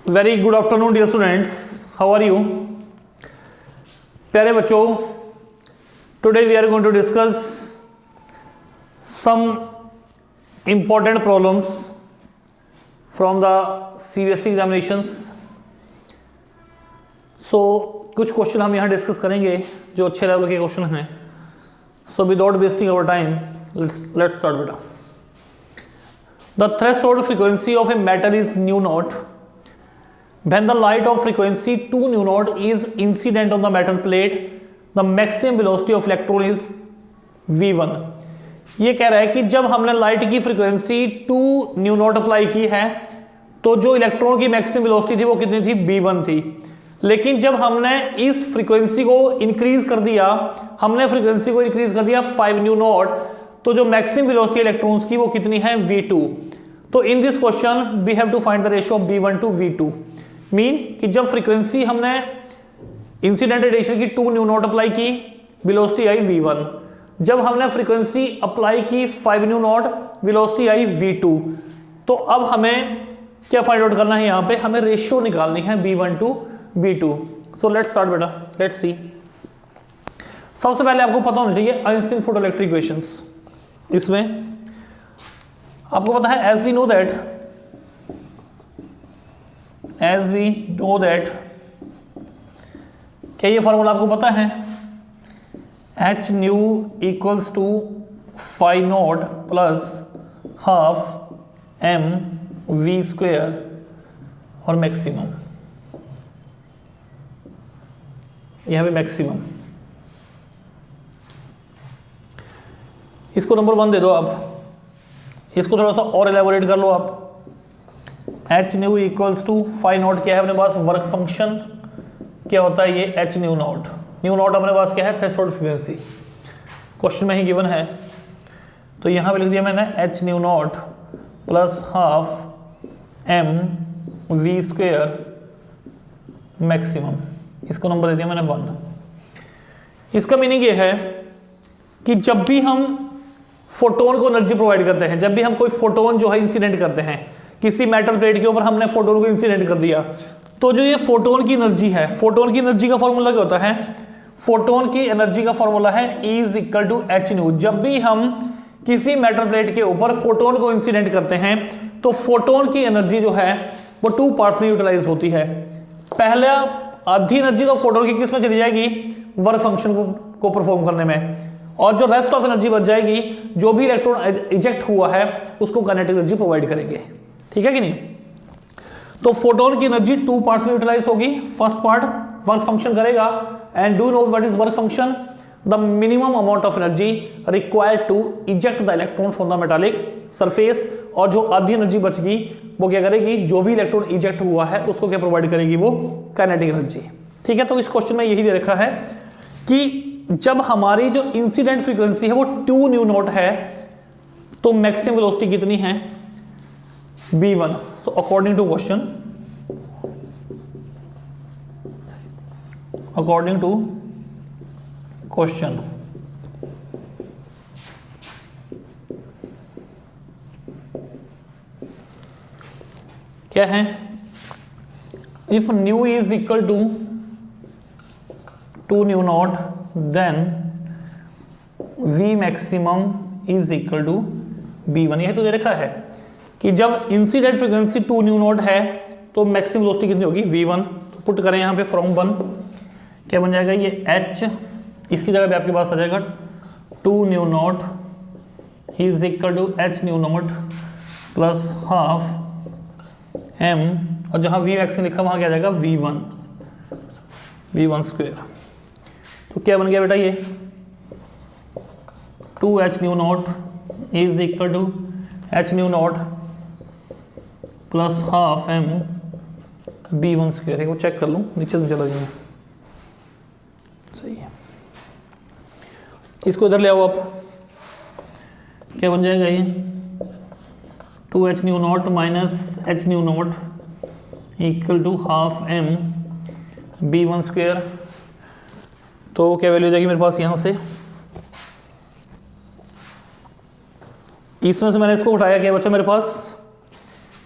Very good afternoon dear students, how are you? प्यारे बच्चों, today we are going to discuss some important problems from the CBSE examinations. So कुछ question हम यहाँ discuss करेंगे जो अच्छे लेवल के क्वेश्चन हैं. So without wasting our time, let's start बेटा. The threshold frequency of a metal is nu naught. When the light of frequency 2 nu naught is incident on the metal plate, the maximum velocity of electron is v1. ये कह रहा है कि जब हमने light की frequency 2 nu nought apply की है तो जो इलेक्ट्रॉन की मैक्सिमम वेलोसिटी थी वो कितनी थी? v1 थी. लेकिन जब हमने इस फ्रीक्वेंसी को इंक्रीज कर दिया, हमने फ्रीक्वेंसी को इंक्रीज कर दिया 5 न्यू नॉट, तो जो मैक्सिमम वेलोसिटी इलेक्ट्रॉन्स की वो कितनी है? v2. तो in this question we have to find the ratio of v1 to v2. Mean कि जब फ्रीक्वेंसी हमने इंसिडेंट रेडिएशन की 2 न्यू नॉट अप्लाई की, वेलोसिटी आई v1. जब हमने फ्रीक्वेंसी अप्लाई की 5 new not, velocity I v2. तो अब हमें क्या फाइंड आउट करना है? यहाँ पे हमें रेशियो निकालनी है v1 to v2. So let's start बेटा, लेट्स सी. सबसे पहले आपको पता होना चाहिए आइंस्टीन फोटोइलेक्ट्रिक इक्वेशंस. इसमें आपको पता है एज वी नो दैट क्या ये फॉर्मूला आपको पता है? h nu equals to phi nought plus half m v square और मैक्सिमम. यहां पे मैक्सिमम, इसको नंबर 1 दे दो आप. इसको थोड़ा सा और एलेबोरेट कर लो आप. h nu equals to phi nought क्या है अपने पास? Work function. क्या होता है ये? h nu not. New not अपने पास क्या है? Threshold frequency. क्वेश्चन में ही गिवन है, तो यहां पे लिख दिया मैंने h nu nought plus half m v square maximum. इसको नंबर दे दिया मैंने 1. इसका मीनिंग ये है कि जब भी हम फोटोन को एनर्जी प्रोवाइड करते हैं, जब भी हम कोई फोटोन जो है इंसिडेंट करते हैं किसी मेटल प्लेट के ऊपर, हमने फोटोन को इंसिडेंट कर दिया, तो जो ये फोटोन की एनर्जी है, फोटोन की एनर्जी का फॉर्मूला क्या होता है? फोटोन की एनर्जी का फॉर्मूला है E is equal to h nu. जब भी हम किसी मेटल प्लेट के ऊपर फोटोन को इंसिडेंट करते हैं तो फोटोन की एनर्जी जो है वो 2 पार्ट्स में यूटिलाइज होती है. पहला आधी एनर्जी तो फोटोन की किस में चली जाएगी? वर्क फंक्शन को परफॉर्म करने में. और जो रेस्ट ऑफ एनर्जी बच जाएगी, जो भी इलेक्ट्रॉन इजेक्ट हुआ है उसको काइनेटिक एनर्जी प्रोवाइड करेंगे. ठीक है कि नहीं? तो फोटोन की एनर्जी 2 पार्ट्स में यूटिलाइज होगी. फर्स्ट पार्ट वर्क फंक्शन करेगा, and do know what is work function? The minimum amount of energy required to eject the electron from the metallic surface. और जो आधी एनर्जी बच गई वो क्या करेगी? जो भी इलेक्ट्रॉन इजेक्ट हुआ है उसको क्या प्रोवाइड करेगी? वो काइनेटिक एनर्जी. ठीक है, तो इस क्वेश्चन में यही दे रखा है कि जब हमारी जो इंसिडेंट फ्रीक्वेंसी है वो 2 न्यू नॉट है तो मैक्सिमम वेलोसिटी कितनी है? v1. So according to question क्या है? If nu is equal to 2 nu nought then v maximum is equal to v1. यह तो दे रखा है कि जब इंसिडेंट फ्रीक्वेंसी 2 न्यू नॉट है तो मैक्सिमम वेलोसिटी कितनी होगी? v1. तो पुट करें यहाँ पे फ्रॉम 1, क्या बन जाएगा? ये h, इसकी जगह पे आपके पास आ जाएगा 2 nu nought is equal to h nu nought plus half m, और जहाँ v मैक्सिमम लिखा वहाँ क्या आ जाएगा? v1 square. तो क्या बन गया बेटा? ये 2h nu nought is equal to h nu nought plus half m v1 square. एक वो चेक कर लूँ, नीचे से चला जाए. सही है, इसको इधर ले आओ आप. क्या बन जाएगा ये? 2h nu nought minus h nu nought equal to half m v1 square. तो क्या वैल्यू हो जाएगी मेरे पास यहाँ से? इसमें से मैंने इसको उठाया, क्या बचा मेरे पास?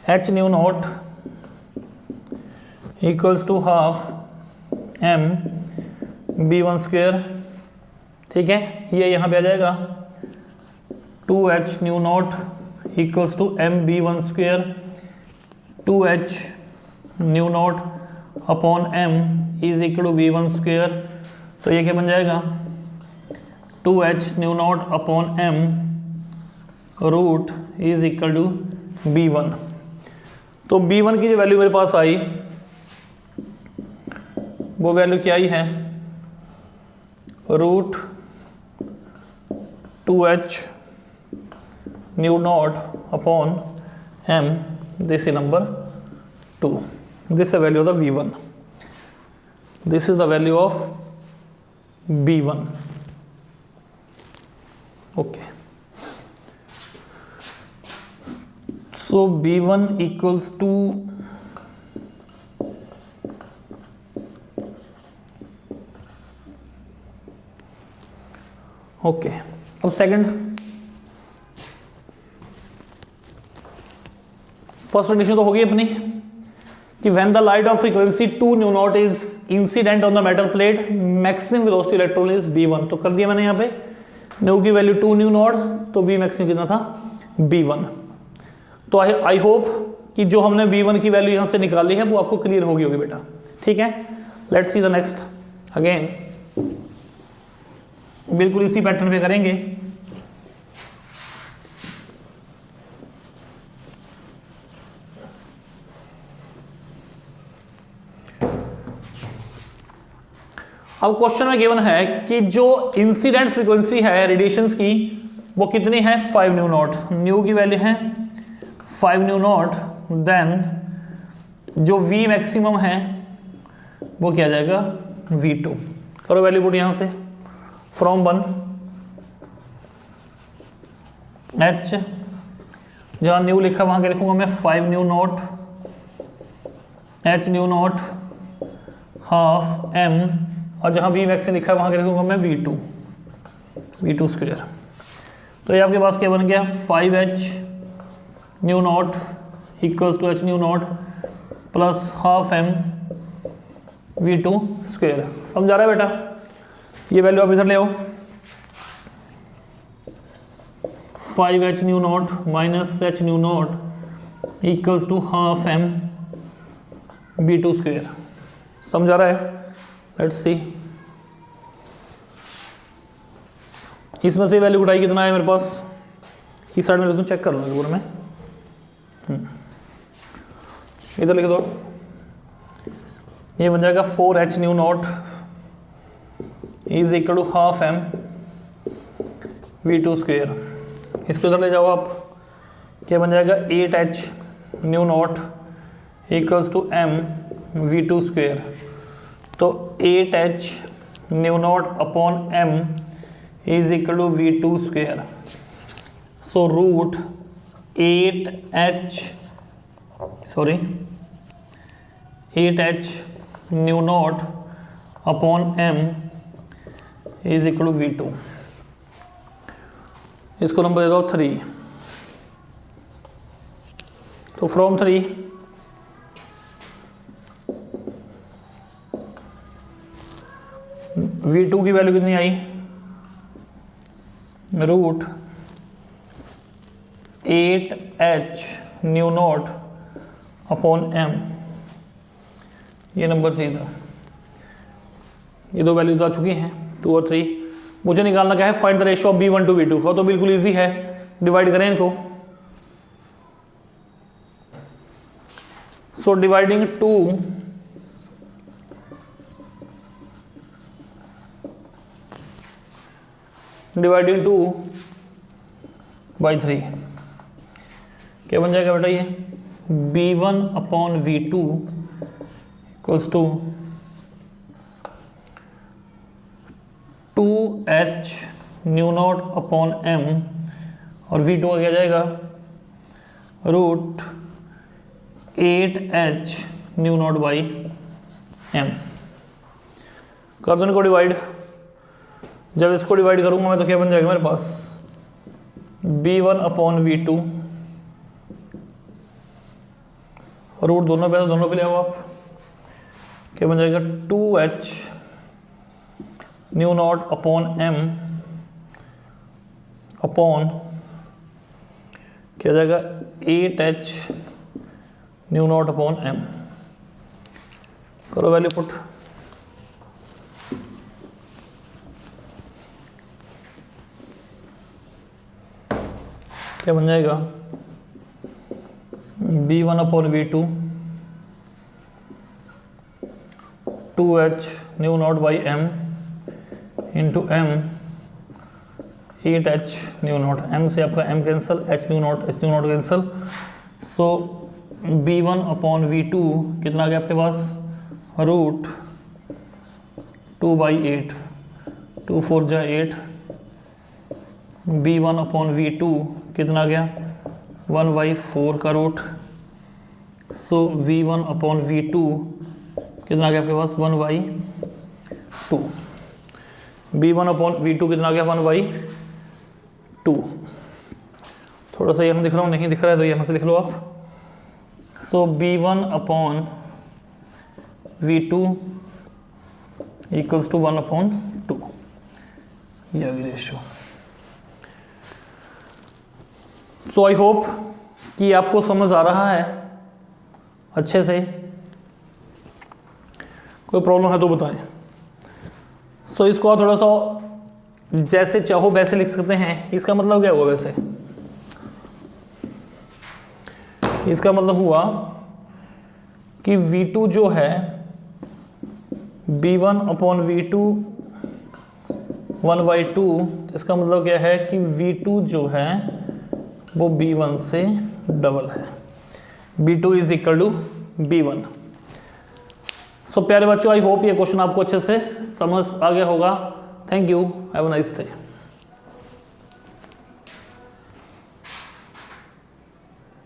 h nu nought equals to half m(b1)² ठीक है, ये यहाँ पे आ जाएगा 2h nu nought equals to m(b1)², 2h nu not upon m is equal to b1²। तो ये क्या बन जाएगा 2h nu not upon m root is equal to b1। तो b1 की जो वैल्यू मेरे पास आई वो वैल्यू क्या आई है, root 2h nu not upon m, this is number 2, this is the value of the v1, this is the value of b1, okay, so b1 equals to okay अब second, first condition तो होगी अपनी कि when the light of frequency 2 nu nought is incident on the metal plate maximum velocity electron is b1। तो कर दिया मैंने यहाँ पे न्यू की वैल्यू 2 न्यू नॉट, तो v मैक्सिमम कितना था b1। तो आई होप कि जो हमने b1 की वैल्यू यहाँ से निकाली है वो आपको क्लियर होगी बेटा, ठीक है। Let's see the next, again बिल्कुल इसी पैटर्न पे करेंगे। अब क्वेश्चन में गिवन है कि जो इंसिडेंट फ्रीक्वेंसी है रेडिएशंस की वो कितनी है 5 न्यू नॉट, न्यू की वैल्यू है 5 न्यू नॉट, देन जो v मैक्सिमम है वो क्या जाएगा v2। करो वैल्यू पुट यहां से, फ्रॉम 1 h, जहां न्यू लिखा वहां क्या लिखूंगा मैं 5 new not, h nu not half m, और जहां v मैक्स लिखा है वहां क्या लिखूंगा मैं v2²। तो ये आपके पास क्या बन गया 5h nu nought equals to h nu nought plus half m v2²। समझा रहा है बेटा, ये वैल्यू आप इधर ले आओ, 5h nu nought minus h nu nought equals to half m v2²। समझा रहा है, लेट्स सी इसमें से वैल्यू उठाई कितना है मेरे पास, इस साइड में तुम चेक कर लो पूरा में, इधर लिख दो, ये बन जाएगा 4h nu nought is equal to half m v2²। इसको इधर ले जाओ आप, क्या बन जाएगा 8h new nought equals to m v2²। तो 8h new not upon m is equal to v2²। So root 8h new not upon m is equal to v2। इसको नंबर दे दो 3। तो फ्रॉम 3 v2 की वैल्यू कितनी आई, root 8h new not upon m, ये number 3 था। ये दो वैल्यूज आ चुकी हैं 2 और 3। मुझे निकालना क्या है, find the ratio of b1 to b2। तो बिल्कुल इजी है, डिवाइड करें इनको। सो डिवाइडिंग 2 डिवाइडिंग 2 बाई 3 क्या बन जाएगा बेटा, ये b1 upon v2 equals to 2h nu not upon m, और v2 का क्या जाएगा root 8h new nought by m। कर दो इनको डिवाइड। जब इसको डिवाइड करूंगा मैं तो क्या बन जाएगा मेरे पास b1 अपॉन v2, रूट दोनों पे ले आओ आप, क्या बन जाएगा 2h nu not upon m upon क्या जाएगा 8h new not upon m। करो वैल्यू पुट। क्या बन जाएगा b1 upon v2 2h nu nought by m into m 8h new not. m से आपका m cancel, h nu not cancel. So b1 upon v2 कितना आ गया आपके पास root 2/8, 2 4 जा 8। b1 अपॉन v2 कितना आ गया 1/4 का रूट। सो v1 अपॉन v2 कितना आ गया आपके पास 1/2। b1 अपॉन v2 कितना आ गया 1/2। थोड़ा सा यहाँ दिख रहा हूँ, नहीं दिख रहा है तो यहाँ से लिख लो आप। So b1 upon v2 equals to 1/2। ये रेशियो। सो आई होप कि आपको समझ आ रहा है अच्छे से। कोई प्रॉब्लम है तो बताएं। सो इसको आप थोड़ा सा जैसे चाहो वैसे लिख सकते हैं। इसका मतलब क्या हुआ वैसे? इसका मतलब हुआ कि v2 जो है b1 अपॉन v2 1/2। इसका मतलब क्या है कि v2 जो है वो b1 से डबल है। b2 is equal to b1। सो प्यारे बच्चों, आई होप ये क्वेश्चन आपको अच्छे से समझ आ गया होगा। Thank you, have a nice day.